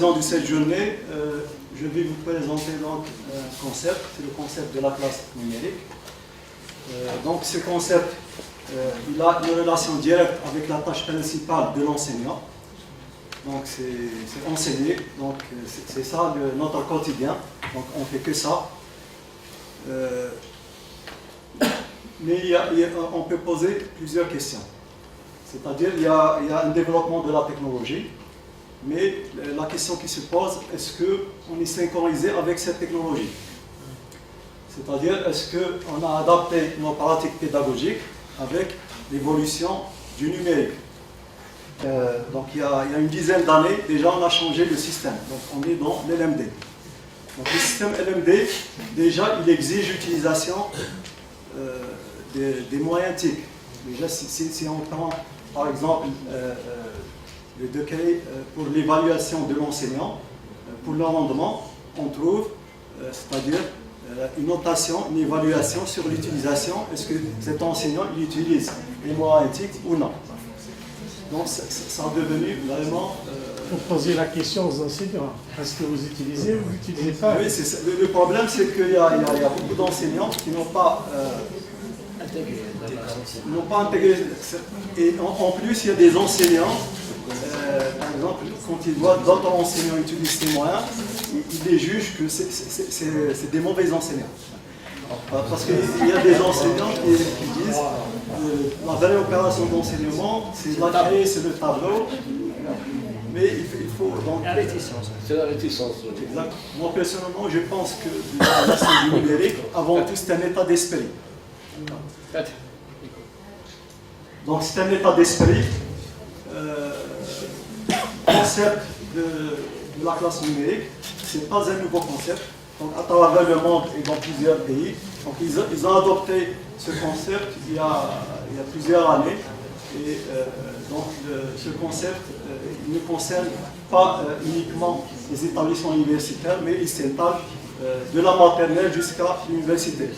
l'occasion de cette journée, je vais vous présenter donc un concept, c'est le concept de la classe numérique. Donc ce concept, il a une relation directe avec la tâche principale de l'enseignant. Donc c'est enseigner, donc c'est ça notre quotidien, donc on ne fait que ça. Mais on peut poser plusieurs questions. C'est-à-dire il y a un développement de la technologie, mais la question qui se pose, est-ce qu'on est synchronisé avec cette technologie? C'est-à-dire, est-ce qu'on a adapté nos pratiques pédagogiques avec l'évolution du numérique? Donc il y a une dizaine d'années, déjà on a changé le système. Donc on est dans l'LMD. Donc le système LMD, déjà il exige l'utilisation des moyens TIC. Déjà si on prend par exemple le décret pour l'évaluation de l'enseignant, pour le rendement, on trouve, c'est-à-dire une notation, une évaluation sur l'utilisation, est-ce que cet enseignant il utilise les moyens TIC ou non. Donc ça a devenu vraiment... Pour poser la question aux enseignants, est-ce que vous utilisez ou vous n'utilisez pas? Oui, le problème c'est qu'il y a beaucoup d'enseignants qui n'ont pas intégré. Et en plus, il y a des enseignants, par exemple, quand ils voient d'autres enseignants utiliser ces moyens, ils les jugent que c'est des mauvais enseignants. Parce qu'il y a des enseignants qui disent la vraie opération d'enseignement, c'est la clé, c'est le tableau. Mais il faut donc... La réticence. C'est la réticence. Exact. Moi, personnellement, je pense que l'enseignement numérique, avant tout, c'est un état d'esprit. Donc, c'est un état d'esprit. Le concept de la classe numérique, ce n'est pas un nouveau concept. Donc, à travers le monde et dans plusieurs pays, donc, ils ont adopté ce concept il y a plusieurs années. Et donc, ce concept, il ne concerne pas uniquement les établissements universitaires, mais il s'étale de la maternelle jusqu'à l'université.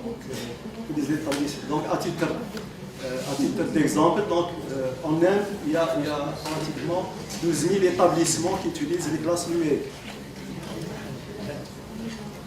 Donc, tous les établissements. Donc, à titre d'exemple, en Inde, il y a pratiquement 12 000 établissements qui utilisent les classes numériques.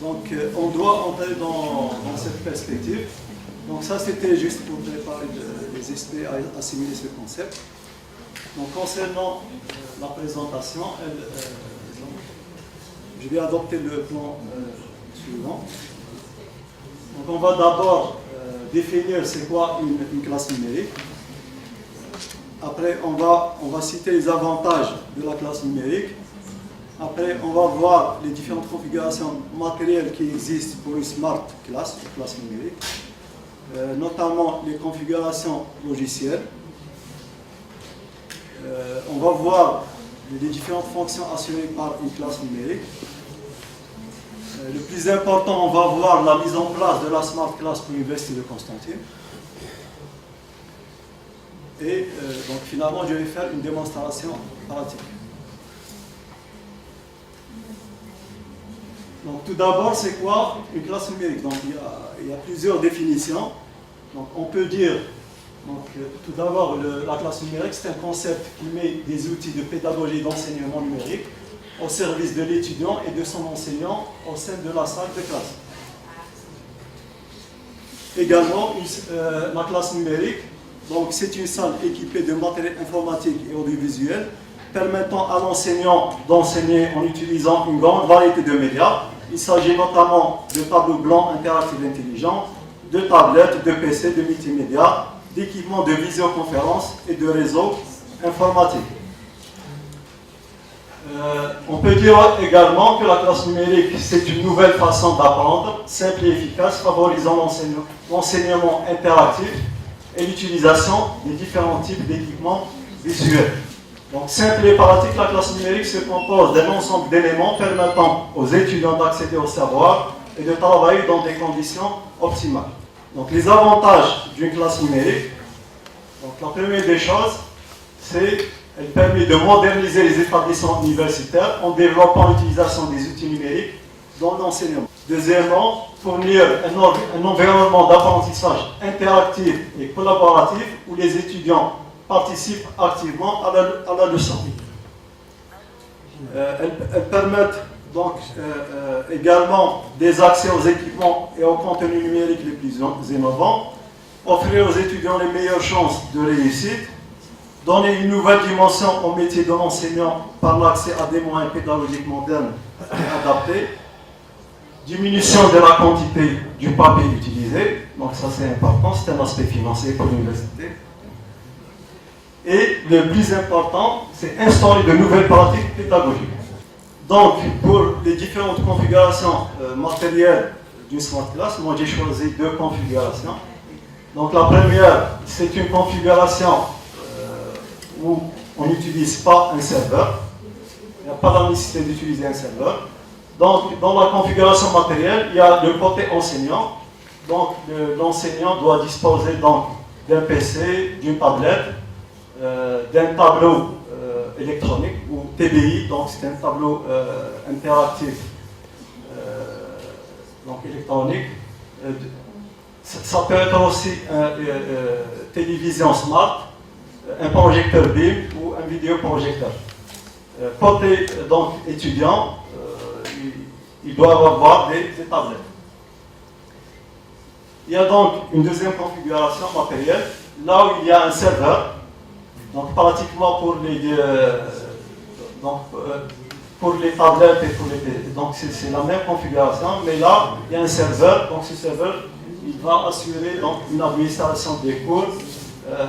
Donc, on doit entrer dans cette perspective. Donc, ça, c'était juste pour préparer les aspects à assimiler ce concept. Donc, concernant la présentation, je vais adopter le plan suivant. Donc, on va d'abord définir c'est quoi une classe numérique. Après, on va citer les avantages de la classe numérique. Après, on va voir les différentes configurations matérielles qui existent pour une smart class, une classe numérique, notamment les configurations logicielles. On va voir les différentes fonctions assurées par une classe numérique. Le plus important, on va voir la mise en place de la smart class pour l'Université de Constantine. Et donc finalement, je vais faire une démonstration pratique. Donc tout d'abord, c'est quoi une classe numérique? Donc il y a plusieurs définitions. Donc on peut dire, tout d'abord, la classe numérique, c'est un concept qui met des outils de pédagogie et d'enseignement numérique au service de l'étudiant et de son enseignant au sein de la salle de classe. Également, la classe numérique, c'est une salle équipée de matériel informatique et audiovisuel permettant à l'enseignant d'enseigner en utilisant une grande variété de médias. Il s'agit notamment de tableaux blancs interactifs intelligents, de tablettes, de PC, de multimédia, d'équipements de visioconférence et de réseaux informatiques. On peut dire également que la classe numérique, c'est une nouvelle façon d'apprendre, simple et efficace, favorisant l'enseignement interactif et l'utilisation des différents types d'équipements visuels. Donc, simple et pratique, la classe numérique se compose d'un ensemble d'éléments permettant aux étudiants d'accéder au savoir et de travailler dans des conditions optimales. Donc, les avantages d'une classe numérique, donc, la première des choses, c'est qu'elle permet de moderniser les établissements universitaires en développant l'utilisation des outils numériques dans l'enseignement. Deuxièmement, fournir un environnement d'apprentissage interactif et collaboratif où les étudiants participent activement à la leçon. Elles permettent donc également des accès aux équipements et aux contenus numériques les plus innovants, offrir aux étudiants les meilleures chances de réussite, donner une nouvelle dimension au métier de l'enseignant par l'accès à des moyens pédagogiques modernes et adaptés, diminution de la quantité du papier utilisé, donc ça c'est important, c'est un aspect financier pour l'université. Et le plus important, c'est instaurer de nouvelles pratiques pédagogiques. Donc, pour les différentes configurations matérielles d'une Smart Class, moi j'ai choisi 2 configurations. Donc la première, c'est une configuration où on n'utilise pas un serveur. Il n'y a pas la nécessité d'utiliser un serveur. Donc, dans la configuration matérielle, il y a le côté enseignant. Donc, l'enseignant doit disposer d'un PC, d'une tablette, d'un tableau électronique ou TBI, donc c'est un tableau interactif donc électronique. Ça peut être aussi télévision smart, un projecteur BIM ou un vidéoprojecteur. Côté donc étudiant, il doit avoir des tablettes. Il y a donc une deuxième configuration matérielle, là où il y a un serveur. Donc pratiquement pour les tablettes et pour les... Donc c'est la même configuration, mais là, il y a un serveur. Donc ce serveur, il va assurer donc, une administration des cours,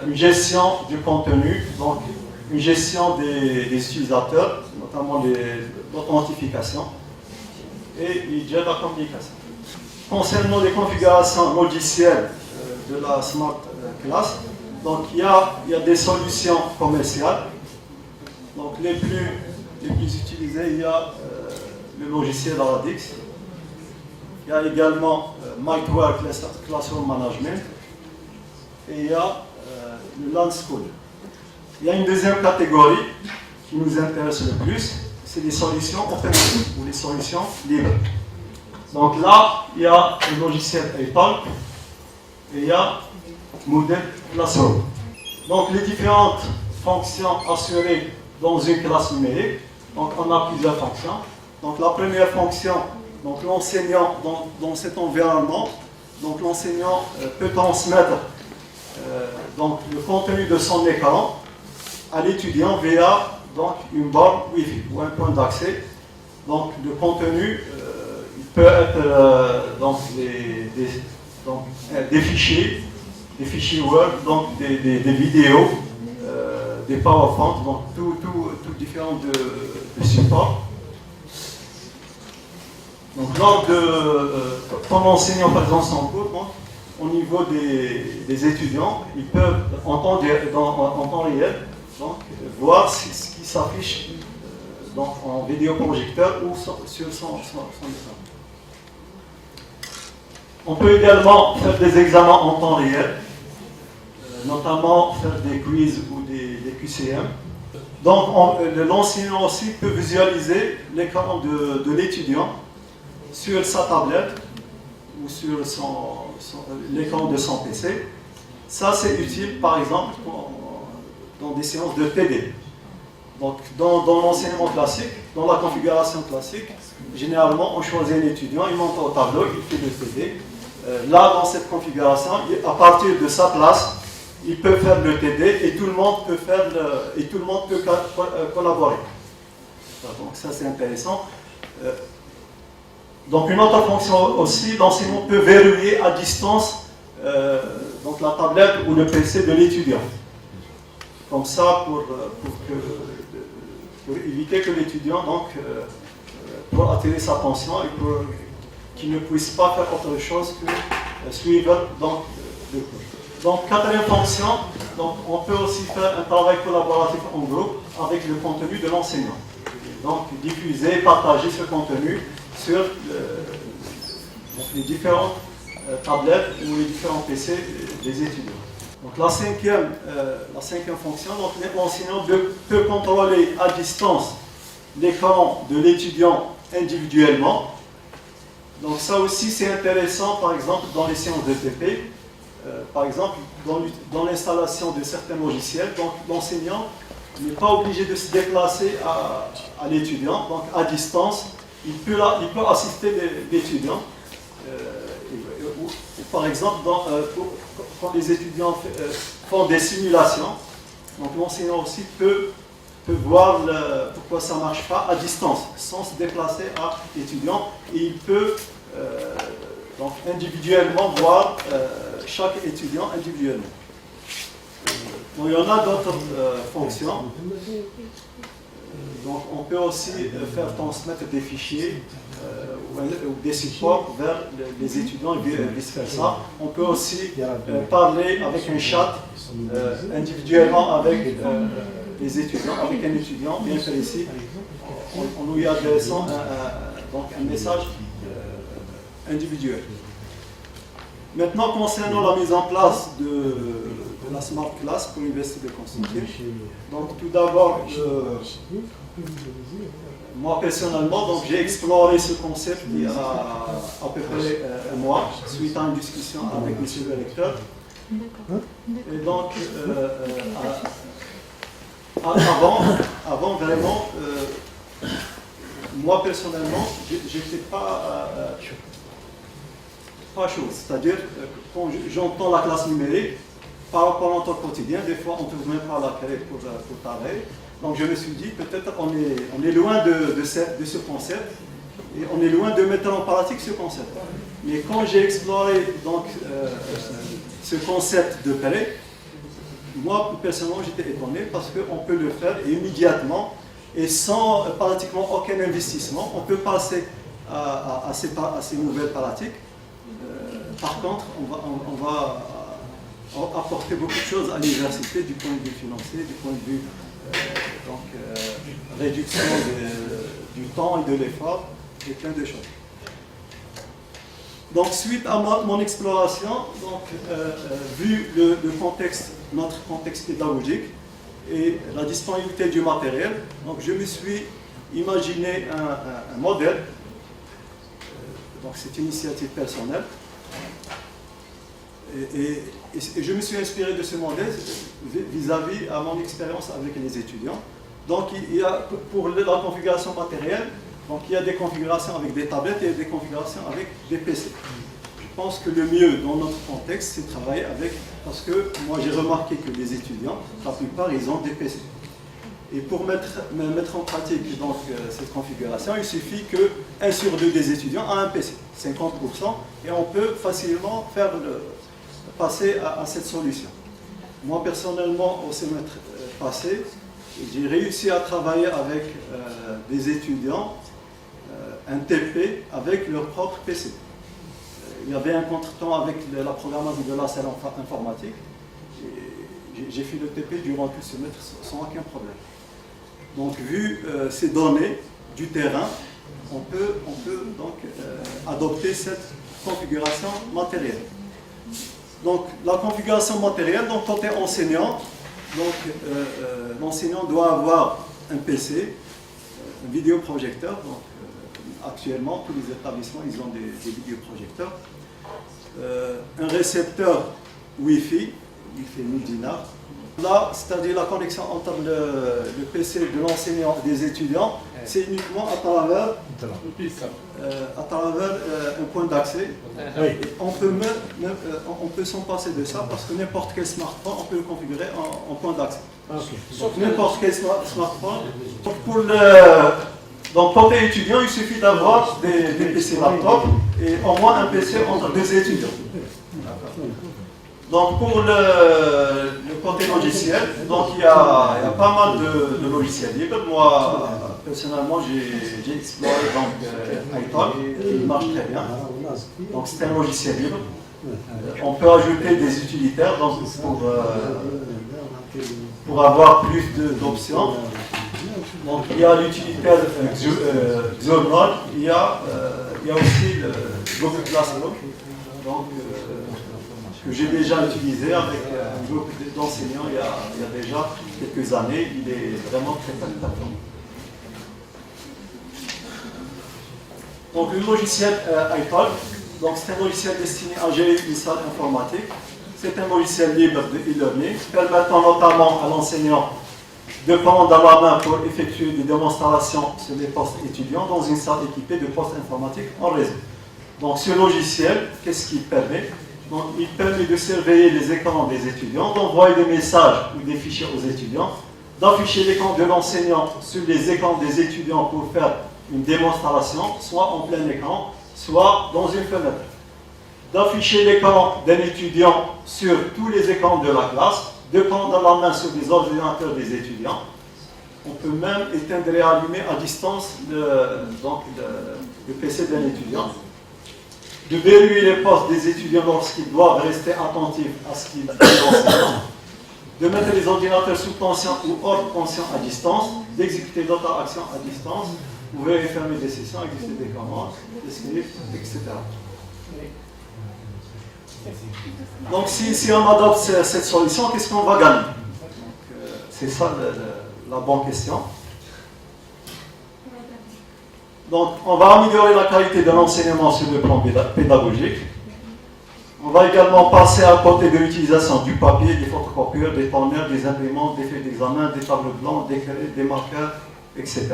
une gestion du contenu, donc une gestion des utilisateurs, notamment l'authentification, et il gère la communication. Concernant les configurations logicielles de la Smart Class, donc il y a des solutions commerciales. Donc les plus utilisées, il y a le logiciel Radix. Il y a également Micwork Classroom Management. Et il y a le LandSchool. Il y a une deuxième catégorie qui nous intéresse le plus, c'est les solutions open source ou les solutions libres. Donc là, il y a le logiciel Italk et il y a Moodle Classroom. Donc les différentes fonctions assurées dans une classe numérique, donc on a plusieurs fonctions. Donc la première fonction, donc l'enseignant dans cet environnement, donc l'enseignant peut transmettre donc le contenu de son écran à l'étudiant via donc une borne Wi-Fi ou un point d'accès. Donc le contenu il peut être donc des fichiers Word, donc des vidéos, des PowerPoint, donc tout différent de supports. Donc lors quand l'enseignant par exemple son cours, donc, au niveau des étudiants, ils peuvent en temps réel donc, voir ce qui s'affiche donc en vidéoprojecteur ou sur son écran. On peut également faire des examens en temps réel, notamment faire des quiz ou des QCM. Donc l'enseignant aussi peut visualiser l'écran de l'étudiant sur sa tablette ou sur l'écran de son PC. Ça c'est utile par exemple dans des séances de TD. Donc dans l'enseignement classique, dans la configuration classique, généralement on choisit un étudiant, il monte au tableau, il fait le TD. Là dans cette configuration, à partir de sa place, il peut faire le TD et tout le monde peut collaborer. Donc ça c'est intéressant. Donc une autre fonction aussi, l'enseignant peut verrouiller à distance donc la tablette ou le PC de l'étudiant. Comme ça pour éviter que l'étudiant pour attirer sa attention et pour qu'il ne puisse pas faire autre chose que suivre donc, le cours. Donc quatrième fonction, donc, on peut aussi faire un travail collaboratif en groupe avec le contenu de l'enseignant. Donc diffuser, partager ce contenu sur les différentes tablettes ou les différents PC des étudiants. Donc la cinquième fonction, donc l'enseignant peut contrôler à distance l'écran de l'étudiant individuellement. Donc ça aussi c'est intéressant par exemple dans les séances de TP, par exemple dans l'installation de certains logiciels. Donc l'enseignant n'est pas obligé de se déplacer à l'étudiant, donc à distance, il peut assister l'étudiant. Par exemple, quand les étudiants font des simulations, donc l'enseignant aussi peut voir pourquoi ça ne marche pas à distance, sans se déplacer à l'étudiant, et il peut donc individuellement voir chaque étudiant individuellement. Donc, il y en a d'autres fonctions. Donc on peut aussi faire transmettre des fichiers ou des supports vers les étudiants et vice-versa. On peut aussi parler avec un chat individuellement avec les étudiants, avec un étudiant bien précis, en lui adressant un message individuel. Maintenant, concernant la mise en place de la Smart Class pour l'Université de Constantine, donc tout d'abord, moi personnellement, j'ai exploré ce concept il y a à peu près un mois, suite à une discussion avec M. le recteur. Et donc, avant vraiment, moi personnellement, j'étais pas chaud. C'est-à-dire, quand j'entends la classe numérique, par notre quotidien, des fois on ne trouve même pas la clé pour travailler. Donc je me suis dit, peut-être on est loin de ce concept, et on est loin de mettre en pratique ce concept. Mais quand j'ai exploré ce concept de prêt, moi personnellement j'étais étonné parce qu'on peut le faire immédiatement et sans pratiquement aucun investissement. On peut passer à ces nouvelles pratiques. Par contre, on va apporter beaucoup de choses à l'université du point de vue financier, du point de vue réduction du temps et de l'effort, et plein de choses. Donc, suite à mon exploration, vu notre contexte pédagogique et la disponibilité du matériel, donc je me suis imaginé un modèle. Donc, c'est une initiative personnelle. Et je me suis inspiré de ce modèle vis-à-vis à mon expérience avec les étudiants. Donc, il y a, pour la configuration matérielle, donc il y a des configurations avec des tablettes et des configurations avec des PC. Je pense que le mieux dans notre contexte, c'est de travailler avec, parce que moi j'ai remarqué que les étudiants, la plupart, ils ont des PC. Et pour mettre en pratique cette configuration, il suffit que 1 sur 2 des étudiants a un PC, 50%, et on peut facilement passer à cette solution. Moi personnellement, au semestre passé, j'ai réussi à travailler avec des étudiants, un TP avec leur propre PC. Il y avait un contretemps avec la programmation de la salle informatique. J'ai fait le TP durant tout le semestre sans aucun problème. Donc, vu ces données du terrain, on peut donc adopter cette configuration matérielle. Donc, la configuration matérielle, donc côté enseignant, l'enseignant doit avoir un PC, un vidéoprojecteur. Donc, actuellement, tous les établissements, ils ont des vidéoprojecteurs. Un récepteur Wi-Fi, il fait 1000 dinars. Là, c'est-à-dire la connexion entre le PC de l'enseignant et des étudiants, c'est uniquement à travers un point d'accès. On peut s'en passer de ça parce que n'importe quel smartphone, on peut le configurer en point d'accès. Donc n'importe quel smartphone. Donc côté étudiant, il suffit d'avoir des PC laptop et au moins un PC entre deux étudiants. Donc pour le côté logiciel, donc il y a pas mal de logiciels libres. Moi personnellement j'ai exploré iTalk, il marche très bien. Donc c'est un logiciel libre. On peut ajouter des utilitaires donc, pour avoir plus d'options. Donc il y a l'utilitaire Xonol, il y a aussi le Google Classroom. Donc, que j'ai déjà utilisé avec un groupe d'enseignants il y a déjà quelques années. Il est vraiment très performant. Donc le logiciel iTalk, c'est un logiciel destiné à gérer une salle informatique. C'est un logiciel libre de e-learning, permettant notamment à l'enseignant de prendre dans la main pour effectuer des démonstrations sur les postes étudiants dans une salle équipée de postes informatiques en réseau. Donc ce logiciel, qu'est-ce qu'il permet? Donc, il permet de surveiller les écrans des étudiants, d'envoyer des messages ou des fichiers aux étudiants, d'afficher l'écran de l'enseignant sur les écrans des étudiants pour faire une démonstration, soit en plein écran, soit dans une fenêtre. D'afficher l'écran d'un étudiant sur tous les écrans de la classe, de prendre la main sur les ordinateurs des étudiants. On peut même éteindre et allumer à distance le PC d'un étudiant. De verrouiller les postes des étudiants lorsqu'ils doivent rester attentifs à ce qu'ils enseignent, de mettre les ordinateurs sous tension ou hors tension à distance, d'exécuter d'autres actions à distance, ouvrir et fermer des sessions, exécuter des commandes, des scripts, etc. Donc si on adopte cette solution, qu'est-ce qu'on va gagner? C'est ça la bonne question. Donc, on va améliorer la qualité de l'enseignement sur le plan pédagogique. On va également passer à côté de l'utilisation du papier, des photocopieurs, des tourneurs, des imprimantes, des feuilles d'examen, des tableaux blancs, des crayons, des marqueurs, etc.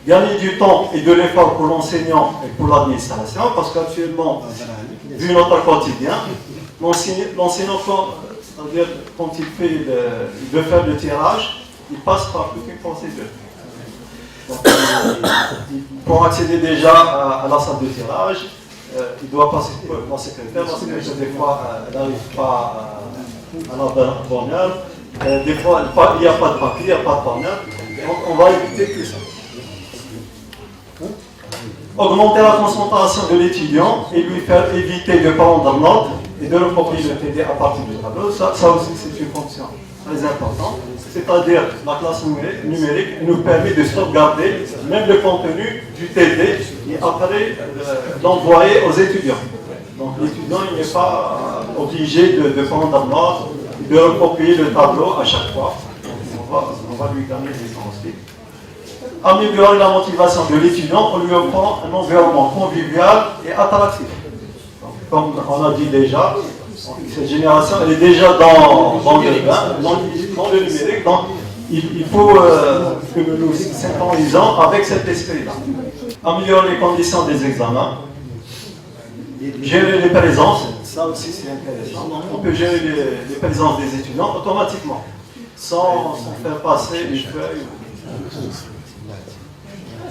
Gagner du temps et de l'effort pour l'enseignant et pour l'administration, parce qu'actuellement, vu notre quotidien, l'enseignant, c'est-à-dire quand il veut faire le tirage, il passe par toute une procédure. Donc, pour accéder déjà à la salle de tirage, il doit passer par la secrétaire. La secrétaire, des fois, elle n'arrive pas à la bonne heure. Des fois, il n'y a pas de papier, il n'y a pas de bonne heure. Donc, on va éviter tout ça. Augmenter la concentration de l'étudiant et lui faire éviter de prendre note et de recopier le TD à partir du tableau. Ça aussi, c'est une fonction très importante. C'est-à-dire, la classe numérique nous permet de sauvegarder même le contenu du TD et après l'envoyer aux étudiants. Donc l'étudiant n'est pas obligé de prendre note et de recopier le tableau à chaque fois. On va lui donner des temps aussi. Améliorer la motivation de l'étudiant en lui offrant un environnement convivial et attractif. Donc, comme on a dit déjà, cette génération elle est déjà dans le numérique, donc il faut que nous nous synchronisons avec cet esprit-là. Améliorer les conditions des examens, gérer les présences, ça aussi c'est intéressant. Donc, on peut gérer les présences des étudiants automatiquement, sans faire passer les feuilles.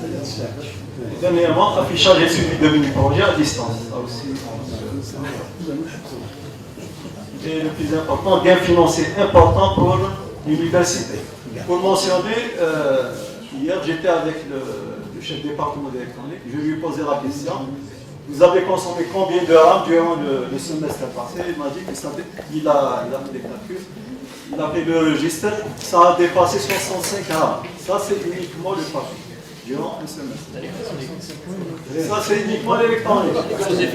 Et dernièrement, affichage et suivi de mini-projets à distance. Ça aussi, et le plus important, gain financier important pour l'université. Pour mentionner, hier j'étais avec le chef département d'électronique, je lui ai posé la question, vous avez consommé combien de RAM durant le semestre passé? Il m'a dit qu'il a fait des calculs, il a fait le registre, ça a dépassé 65 RAM. Ça c'est uniquement le papier. Durant un semestre. Ça, c'est uniquement l'électronique.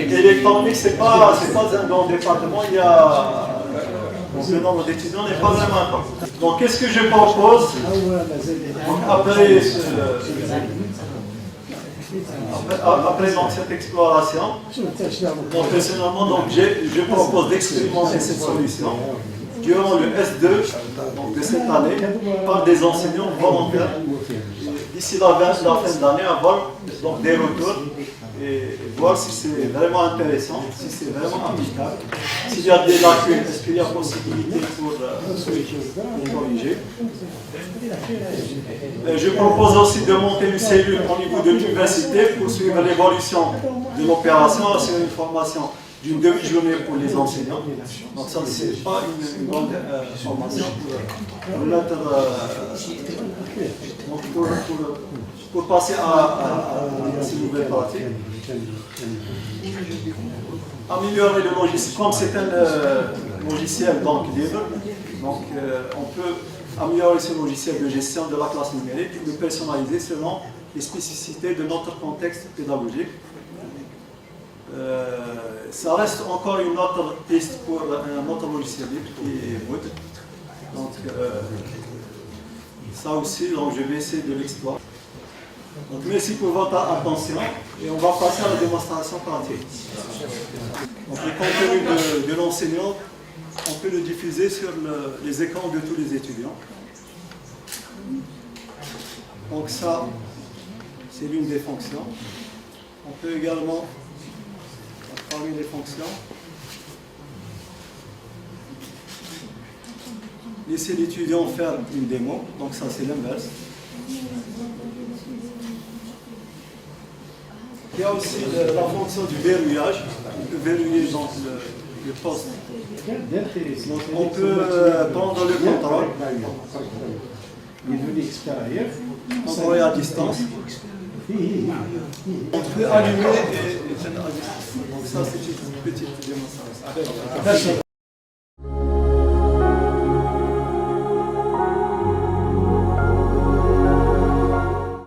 L'électronique, c'est pas un grand département. Le nombre d'étudiants n'est pas vraiment important. Donc, qu'est-ce que je propose? Donc, après cette exploration, donc, personnellement, donc, je propose d'expérimenter cette solution durant le S2 donc, de cette année par des enseignants volontaires. D'ici la fin de l'année, avoir donc, des retours et voir si c'est vraiment intéressant, si c'est vraiment applicable, s'il y a des lacunes, est-ce qu'il y a possibilité pour corriger. Je propose aussi de monter une cellule au niveau de l'université pour suivre l'évolution de l'opération sur une formation d'une demi-journée pour les enseignants. Donc ça, ce n'est pas une grande formation pour passer à ces nouvelles pratiques. Améliorer le logiciel. Comme c'est un logiciel donc libre, donc, on peut améliorer ce logiciel de gestion de la classe numérique et le personnaliser selon les spécificités de notre contexte pédagogique. Ça reste encore une autre piste pour un autre logiciel libre qui est Wood. Donc, ça aussi, donc, je vais essayer de l'explorer. Donc, merci pour votre attention et on va passer à la démonstration pratique. Donc, le contenu de l'enseignant, on peut le diffuser sur les écrans de tous les étudiants. Donc ça, c'est l'une des fonctions. On peut également, parmi les fonctions, laisser l'étudiant faire une démo. Donc ça, c'est l'inverse. Il y a aussi la fonction du verrouillage. On peut verrouiller donc le poste. Donc on peut prendre le contrôle. Contrôler à distance. On peut allumer et éteindre à distance. Donc ça, c'est une petite démonstration.